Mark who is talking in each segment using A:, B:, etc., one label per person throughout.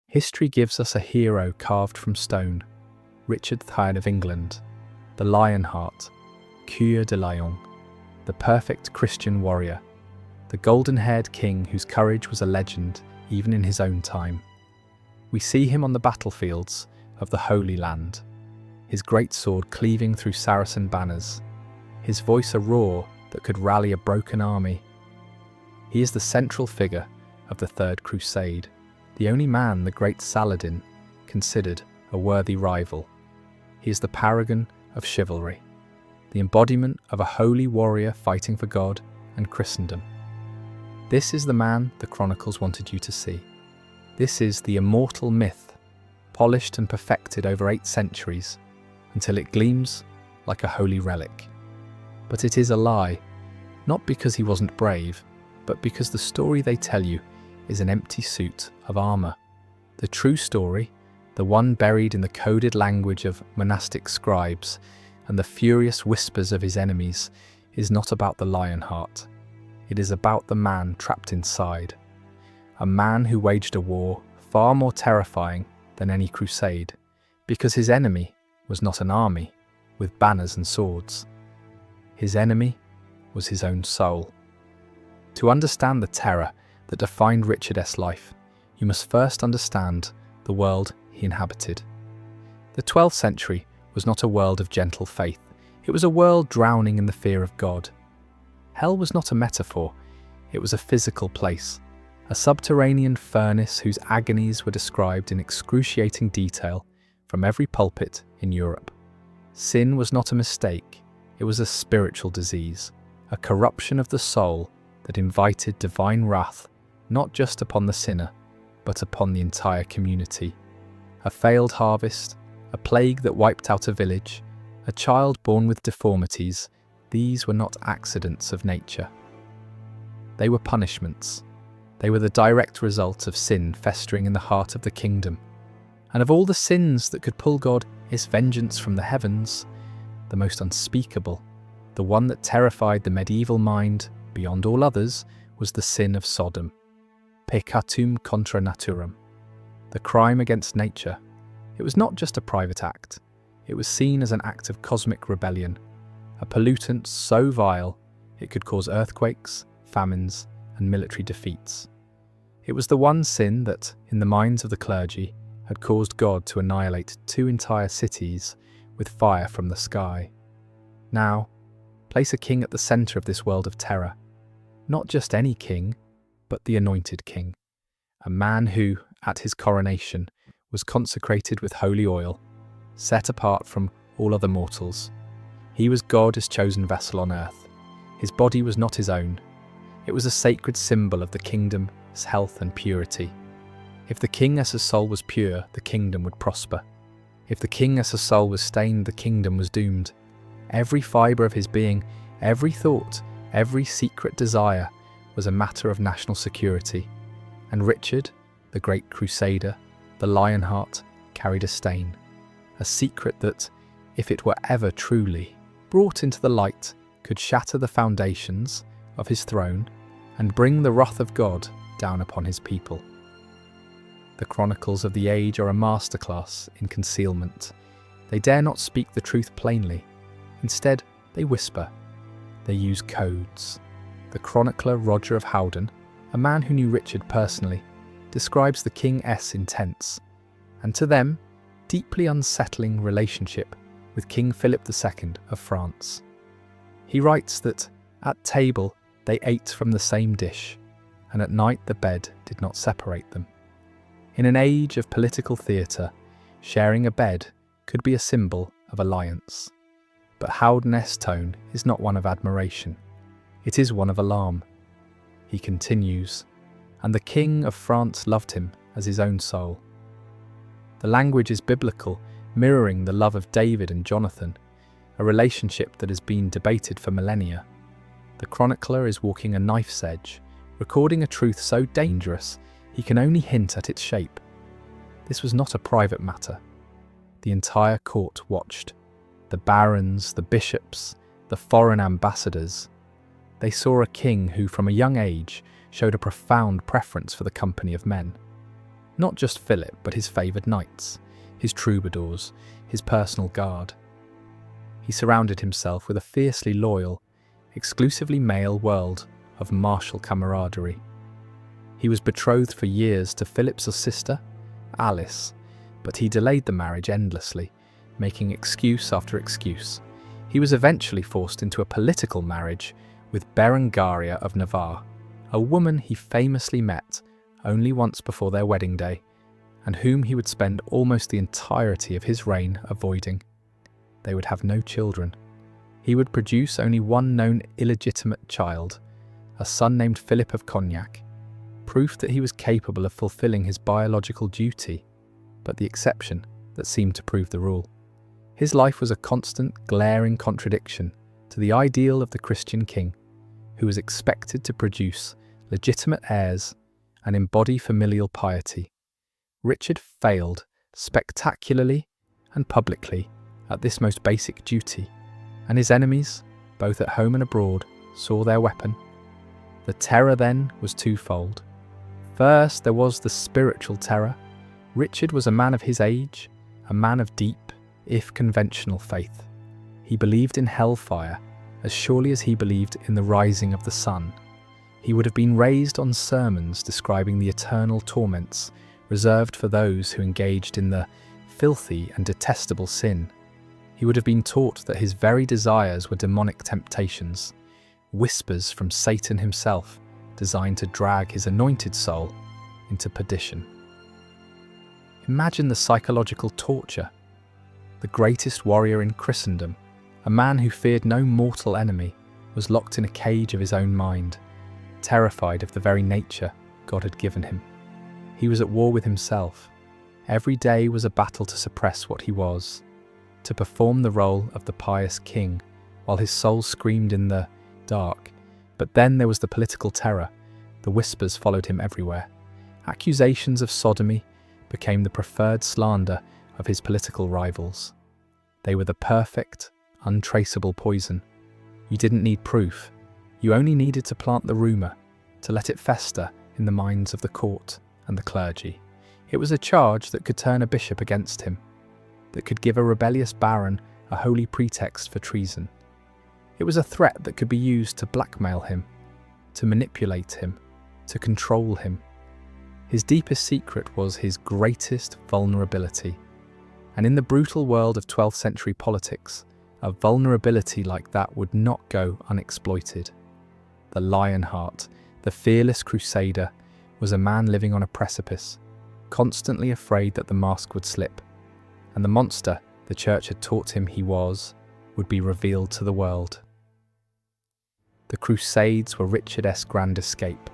A: History gives us a hero carved from stone, Richard III of England, the Lionheart, Coeur de Lion, the perfect Christian warrior, the golden-haired king whose courage was a legend even in his own time. We see him on the battlefields of the Holy Land, his great sword cleaving through Saracen banners, his voice a roar that could rally a broken army. He is the central figure of the Third Crusade, the only man the great Saladin considered a worthy rival. He is the paragon of chivalry, the embodiment of a holy warrior fighting for God and Christendom. This is the man the chronicles wanted you to see. This is the immortal myth, polished and perfected over 8 centuries, until it gleams like a holy relic. But it is a lie, not because he wasn't brave, but because the story they tell you is an empty suit of armour. The true story, the one buried in the coded language of monastic scribes and the furious whispers of his enemies, is not about the Lionheart. It is about the man trapped inside. A man who waged a war far more terrifying than any crusade, because his enemy was not an army with banners and swords. His enemy was his own soul. To understand the terror that defined Richard's life, you must first understand the world he inhabited. The 12th century was not a world of gentle faith. It was a world drowning in the fear of God. Hell was not a metaphor. It was a physical place, a subterranean furnace whose agonies were described in excruciating detail from every pulpit in Europe. Sin was not a mistake. It was a spiritual disease, a corruption of the soul that invited divine wrath not just upon the sinner, but upon the entire community. A failed harvest, a plague that wiped out a village, a child born with deformities, these were not accidents of nature. They were punishments. They were the direct result of sin festering in the heart of the kingdom. And of all the sins that could pull God his vengeance from the heavens, the most unspeakable, the one that terrified the medieval mind beyond all others, was the sin of Sodom. Peccatum contra naturam. The crime against nature. It was not just a private act. It was seen as an act of cosmic rebellion, a pollutant so vile it could cause earthquakes, famines, and military defeats. It was the one sin that, in the minds of the clergy, had caused God to annihilate 2 entire cities with fire from the sky. Now, place a king at the centre of this world of terror. Not just any king, but the anointed king. A man who, at his coronation, was consecrated with holy oil, set apart from all other mortals. He was God's chosen vessel on earth. His body was not his own. It was a sacred symbol of the kingdom's health and purity. If the king as his soul was pure, the kingdom would prosper. If the king as his soul was stained, the kingdom was doomed. Every fibre of his being, every thought, every secret desire was a matter of national security. And Richard, the great crusader, the Lionheart, carried a stain, a secret that, if it were ever truly brought into the light, could shatter the foundations of his throne and bring the wrath of God down upon his people. The chronicles of the age are a masterclass in concealment. They dare not speak the truth plainly. Instead, they whisper. They use codes. The chronicler Roger of Howden, a man who knew Richard personally, describes the king's intense, and to them, deeply unsettling relationship with King Philip II of France. He writes that, at table, they ate from the same dish, and at night the bed did not separate them. In an age of political theatre, sharing a bed could be a symbol of alliance. But Howden's tone is not one of admiration. It is one of alarm. He continues, and the King of France loved him as his own soul. The language is biblical, mirroring the love of David and Jonathan, a relationship that has been debated for millennia. The chronicler is walking a knife's edge, recording a truth so dangerous he can only hint at its shape. This was not a private matter. The entire court watched. The barons, the bishops, the foreign ambassadors. They saw a king who, from a young age, showed a profound preference for the company of men. Not just Philip, but his favoured knights, his troubadours, his personal guard. He surrounded himself with a fiercely loyal, exclusively male world of martial camaraderie. He was betrothed for years to Philip's sister, Alice, but he delayed the marriage endlessly, making excuse after excuse. He was eventually forced into a political marriage with Berengaria of Navarre, a woman he famously met only once before their wedding day, and whom he would spend almost the entirety of his reign avoiding. They would have no children. He would produce only one known illegitimate child, a son named Philip of Cognac, proof that he was capable of fulfilling his biological duty, but the exception that seemed to prove the rule. His life was a constant, glaring contradiction to the ideal of the Christian king, who was expected to produce legitimate heirs and embody familial piety. Richard failed spectacularly and publicly at this most basic duty, and his enemies, both at home and abroad, saw their weapon. The terror then was twofold. First, there was the spiritual terror. Richard was a man of his age, a man of deep, if conventional faith. He believed in hellfire as surely as he believed in the rising of the sun. He would have been raised on sermons describing the eternal torments reserved for those who engaged in the filthy and detestable sin. He would have been taught that his very desires were demonic temptations, whispers from Satan himself, designed to drag his anointed soul into perdition. Imagine the psychological torture. The greatest warrior in Christendom, a man who feared no mortal enemy, was locked in a cage of his own mind, terrified of the very nature God had given him. He was at war with himself. Every day was a battle to suppress what he was, to perform the role of the pious king, while his soul screamed in the dark. But then there was the political terror. The whispers followed him everywhere. Accusations of sodomy became the preferred slander of his political rivals. They were the perfect, untraceable poison. You didn't need proof. You only needed to plant the rumour, to let it fester in the minds of the court and the clergy. It was a charge that could turn a bishop against him, that could give a rebellious baron a holy pretext for treason. It was a threat that could be used to blackmail him, to manipulate him, to control him. His deepest secret was his greatest vulnerability. And in the brutal world of 12th century politics, a vulnerability like that would not go unexploited. The Lionheart, the fearless crusader, was a man living on a precipice, constantly afraid that the mask would slip, and the monster the church had taught him he was would be revealed to the world. The Crusades were Richard's grand escape.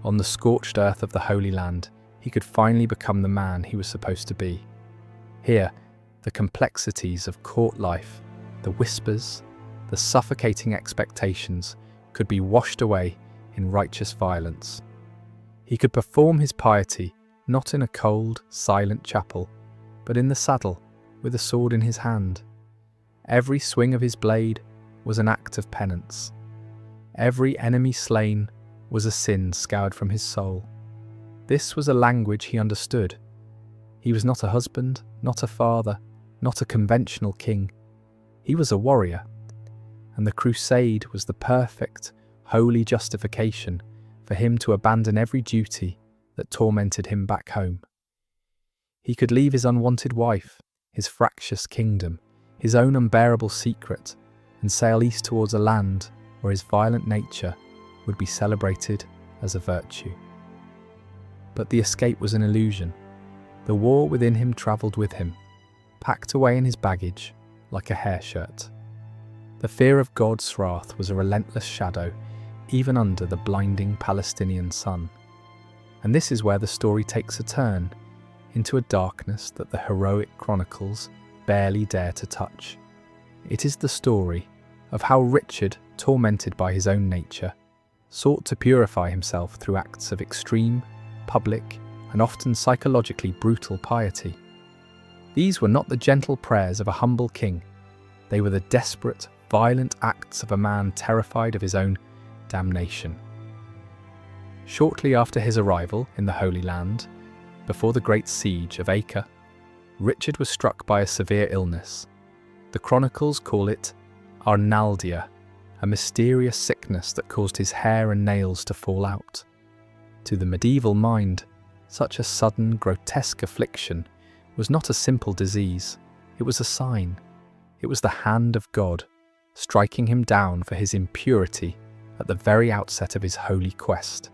A: On the scorched earth of the Holy Land, he could finally become the man he was supposed to be. Here, the complexities of court life, the whispers, the suffocating expectations could be washed away in righteous violence. He could perform his piety not in a cold, silent chapel, but in the saddle with a sword in his hand. Every swing of his blade was an act of penance. Every enemy slain was a sin scoured from his soul. This was a language he understood. He was not a husband, not a father, not a conventional king. He was a warrior, and the crusade was the perfect, holy justification for him to abandon every duty that tormented him back home. He could leave his unwanted wife, his fractious kingdom, his own unbearable secret, and sail east towards a land where his violent nature would be celebrated as a virtue. But the escape was an illusion. The war within him travelled with him, packed away in his baggage like a hair shirt. The fear of God's wrath was a relentless shadow even under the blinding Palestinian sun. And this is where the story takes a turn, into a darkness that the heroic chronicles barely dare to touch. It is the story of how Richard, tormented by his own nature, sought to purify himself through acts of extreme, public, and often psychologically brutal piety. These were not the gentle prayers of a humble king. They were the desperate, violent acts of a man terrified of his own damnation. Shortly after his arrival in the Holy Land, before the great siege of Acre, Richard was struck by a severe illness. The chronicles call it arnaldia, a mysterious sickness that caused his hair and nails to fall out. To the medieval mind, such a sudden, grotesque affliction was not a simple disease. It was a sign. It was the hand of God, striking him down for his impurity at the very outset of his holy quest.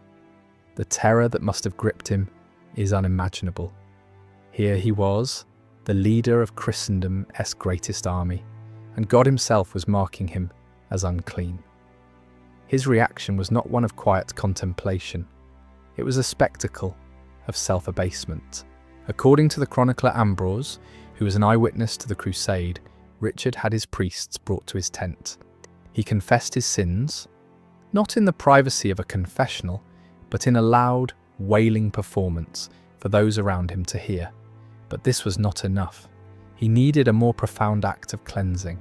A: The terror that must have gripped him is unimaginable. Here he was, the leader of Christendom's greatest army, and God himself was marking him as unclean. His reaction was not one of quiet contemplation. It was a spectacle of self-abasement. According to the chronicler Ambrose, who was an eyewitness to the crusade, Richard had his priests brought to his tent. He confessed his sins, not in the privacy of a confessional, but in a loud, wailing performance for those around him to hear. But this was not enough. He needed a more profound act of cleansing.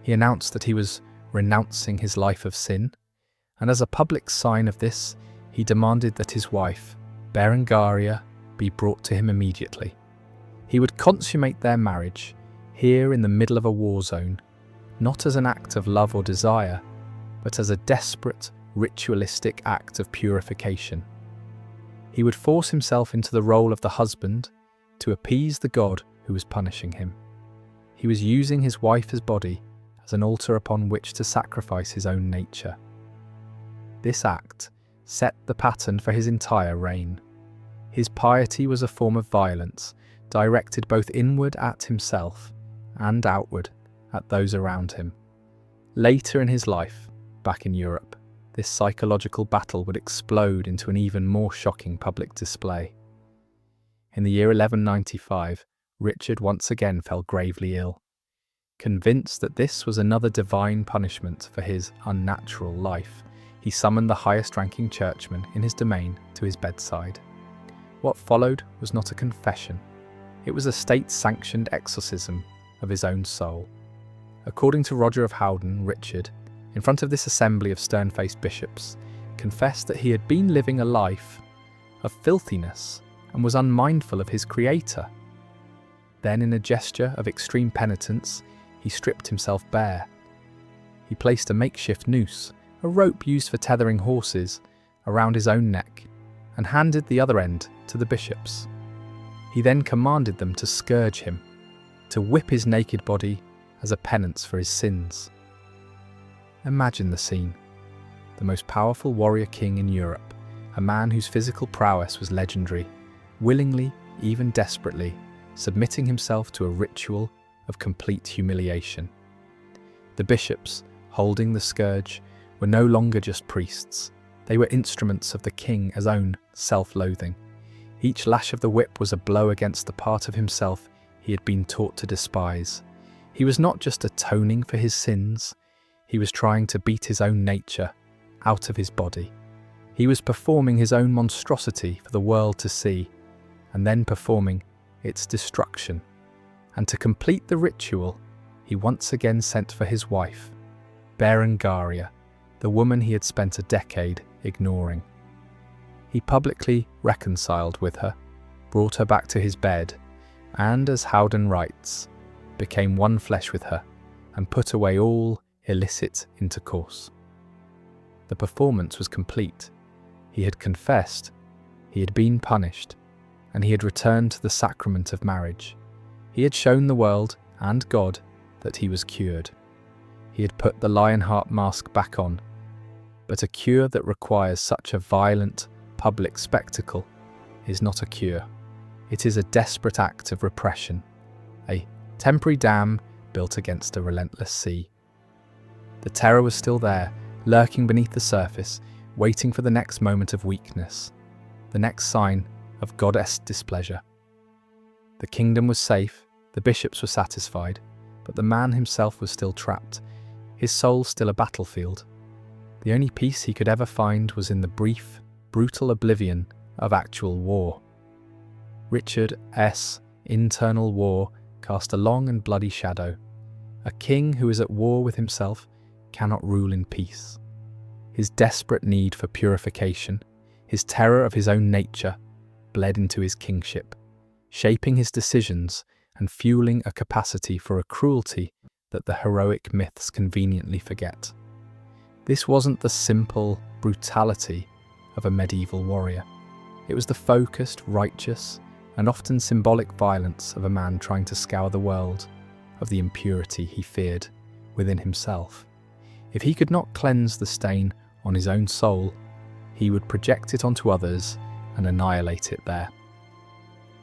A: He announced that he was renouncing his life of sin, and as a public sign of this, he demanded that his wife, Berengaria, be brought to him immediately. He would consummate their marriage, here in the middle of a war zone, not as an act of love or desire, but as a desperate, ritualistic act of purification. He would force himself into the role of the husband to appease the God who was punishing him. He was using his wife's body as an altar upon which to sacrifice his own nature. This act set the pattern for his entire reign. His piety was a form of violence, directed both inward at himself and outward at those around him. Later in his life, back in Europe, this psychological battle would explode into an even more shocking public display. In the year 1195, Richard once again fell gravely ill. Convinced that this was another divine punishment for his unnatural life, he summoned the highest-ranking churchman in his domain to his bedside. What followed was not a confession. It was a state-sanctioned exorcism of his own soul. According to Roger of Howden, Richard, in front of this assembly of stern-faced bishops, confessed that he had been living a life of filthiness and was unmindful of his Creator. Then, in a gesture of extreme penitence, he stripped himself bare. He placed a makeshift noose, a rope used for tethering horses, around his own neck, and handed the other end to the bishops. He then commanded them to scourge him, to whip his naked body as a penance for his sins. Imagine the scene. The most powerful warrior king in Europe, a man whose physical prowess was legendary, willingly, even desperately, submitting himself to a ritual of complete humiliation. The bishops, holding the scourge, were no longer just priests. They were instruments of the king's own self-loathing. Each lash of the whip was a blow against the part of himself he had been taught to despise. He was not just atoning for his sins, he was trying to beat his own nature out of his body. He was performing his own monstrosity for the world to see, and then performing its destruction. And to complete the ritual, he once again sent for his wife, Berengaria, the woman he had spent a decade ignoring. He publicly reconciled with her, brought her back to his bed, and, as Howden writes, became one flesh with her and put away all illicit intercourse. The performance was complete. He had confessed, he had been punished, and he had returned to the sacrament of marriage. He had shown the world and God that he was cured. He had put the Lionheart mask back on, but a cure that requires such a violent public spectacle is not a cure. It is a desperate act of repression, a temporary dam built against a relentless sea. The terror was still there, lurking beneath the surface, waiting for the next moment of weakness, the next sign of God's displeasure. The kingdom was safe, the bishops were satisfied, but the man himself was still trapped, his soul still a battlefield. The only peace he could ever find was in the brief, brutal oblivion of actual war. Richard's internal war cast a long and bloody shadow. A king who is at war with himself cannot rule in peace. His desperate need for purification, his terror of his own nature, bled into his kingship, shaping his decisions and fueling a capacity for a cruelty that the heroic myths conveniently forget. This wasn't the simple brutality of a medieval warrior. It was the focused, righteous, and often symbolic violence of a man trying to scour the world of the impurity he feared within himself. If he could not cleanse the stain on his own soul, he would project it onto others and annihilate it there.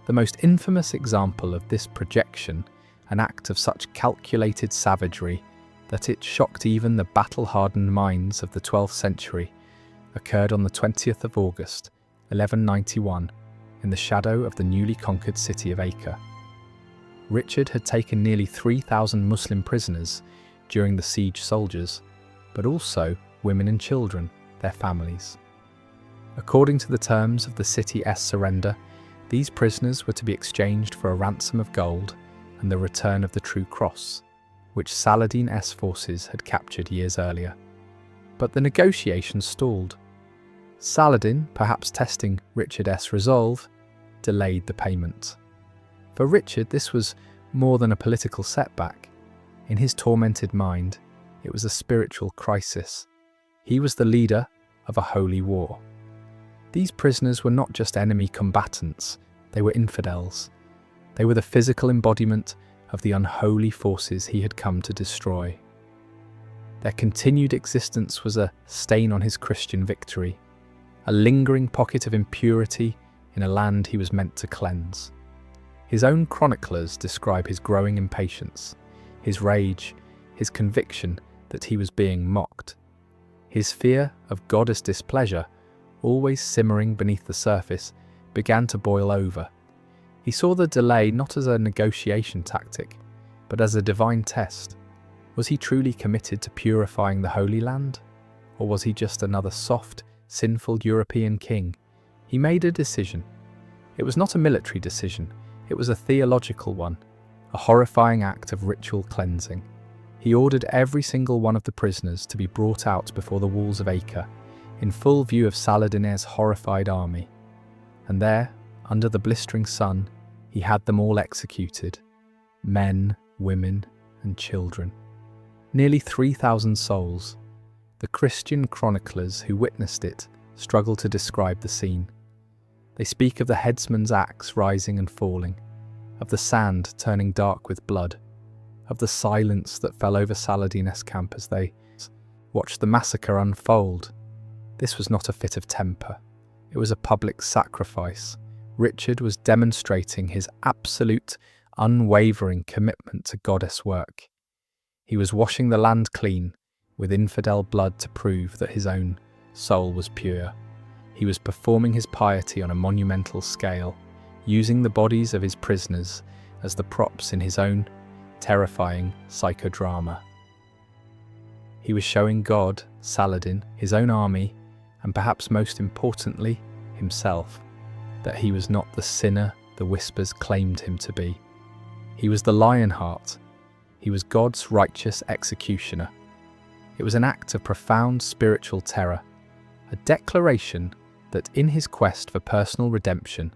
A: The most infamous example of this projection, an act of such calculated savagery that it shocked even the battle-hardened minds of the 12th century, occurred on the 20th of August, 1191, in the shadow of the newly conquered city of Acre. Richard had taken nearly 3,000 Muslim prisoners during the siege soldiers, but also women and children, their families. According to the terms of the city's surrender, these prisoners were to be exchanged for a ransom of gold and the return of the True Cross, which Saladin's forces had captured years earlier. But the negotiations stalled. Saladin, perhaps testing Richard's resolve, delayed the payment. For Richard, this was more than a political setback. In his tormented mind, it was a spiritual crisis. He was the leader of a holy war. These prisoners were not just enemy combatants, they were infidels. They were the physical embodiment of the unholy forces he had come to destroy. Their continued existence was a stain on his Christian victory, a lingering pocket of impurity in a land he was meant to cleanse. His own chroniclers describe his growing impatience, his rage, his conviction that he was being mocked. His fear of goddess displeasure, always simmering beneath the surface, began to boil over. He saw the delay not as a negotiation tactic, but as a divine test. Was he truly committed to purifying the Holy Land? Or was he just another soft, sinful European king? He made a decision. It was not a military decision, it was a theological one, a horrifying act of ritual cleansing. He ordered every single one of the prisoners to be brought out before the walls of Acre, in full view of Saladin's horrified army. And there, under the blistering sun, he had them all executed, men, women, and children. Nearly 3,000 souls. The Christian chroniclers who witnessed it struggle to describe the scene. They speak of the headsman's axe rising and falling, of the sand turning dark with blood, of the silence that fell over Saladin's camp as they watched the massacre unfold. This was not a fit of temper. It was a public sacrifice. Richard was demonstrating his absolute, unwavering commitment to goddess work. He was washing the land clean with infidel blood to prove that his own soul was pure. He was performing his piety on a monumental scale, using the bodies of his prisoners as the props in his own terrifying psychodrama. He was showing God, Saladin, his own army, and perhaps most importantly, himself, that he was not the sinner the whispers claimed him to be. He was the Lionheart. He was God's righteous executioner. It was an act of profound spiritual terror, a declaration that in his quest for personal redemption,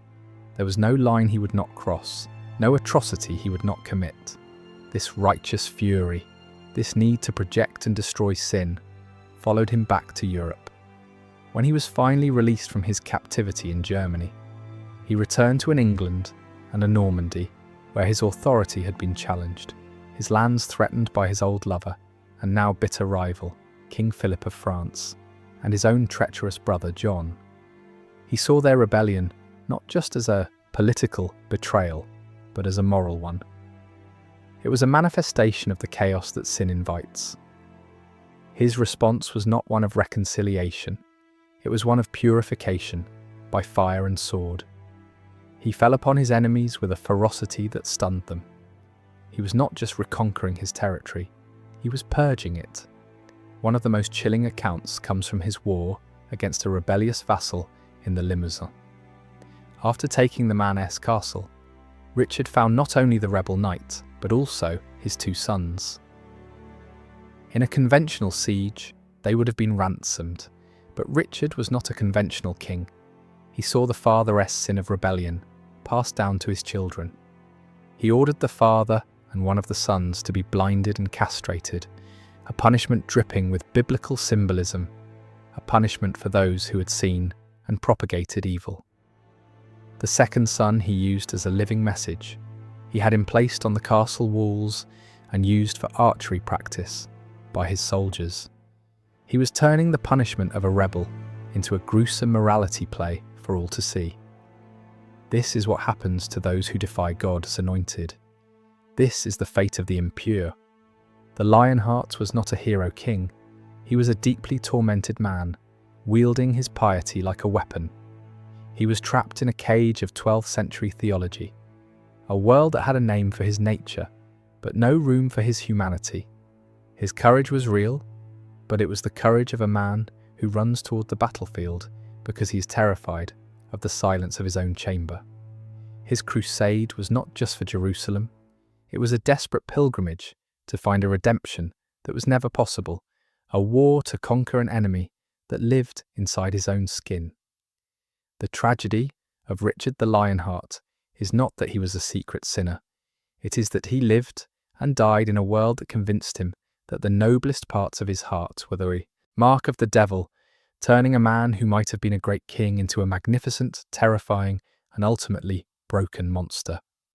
A: there was no line he would not cross, no atrocity he would not commit. This righteous fury, this need to project and destroy sin, followed him back to Europe. When he was finally released from his captivity in Germany, he returned to an England and a Normandy where his authority had been challenged, his lands threatened by his old lover and now bitter rival, King Philip of France, and his own treacherous brother John. He saw their rebellion not just as a political betrayal, but as a moral one. It was a manifestation of the chaos that sin invites. His response was not one of reconciliation, it was one of purification by fire and sword. He fell upon his enemies with a ferocity that stunned them. He was not just reconquering his territory, he was purging it. One of the most chilling accounts comes from his war against a rebellious vassal in the Limousin. After taking the Manesse castle, Richard found not only the rebel knight, but also his two sons. In a conventional siege, they would have been ransomed, but Richard was not a conventional king. He He saw the father's sin of rebellion passed down to his children. He ordered the father and one of the sons to be blinded and castrated, a punishment dripping with biblical symbolism, a punishment for those who had seen and propagated evil. The second son he used as a living message. He had him placed on the castle walls and used for archery practice by his soldiers. He was turning the punishment of a rebel into a gruesome morality play for all to see. This is what happens to those who defy God's anointed. This is the fate of the impure. The Lionheart was not a hero king. He was a deeply tormented man, wielding his piety like a weapon. He was trapped in a cage of 12th century theology, a world that had a name for his nature, but no room for his humanity. His courage was real, but it was the courage of a man who runs toward the battlefield because he is terrified of the silence of his own chamber. His crusade was not just for Jerusalem. It was a desperate pilgrimage to find a redemption that was never possible, a war to conquer an enemy that lived inside his own skin. The tragedy of Richard the Lionheart is not that he was a secret sinner. It is that he lived and died in a world that convinced him that the noblest parts of his heart were the mark of the devil, turning a man who might have been a great king into a magnificent, terrifying, and ultimately broken monster.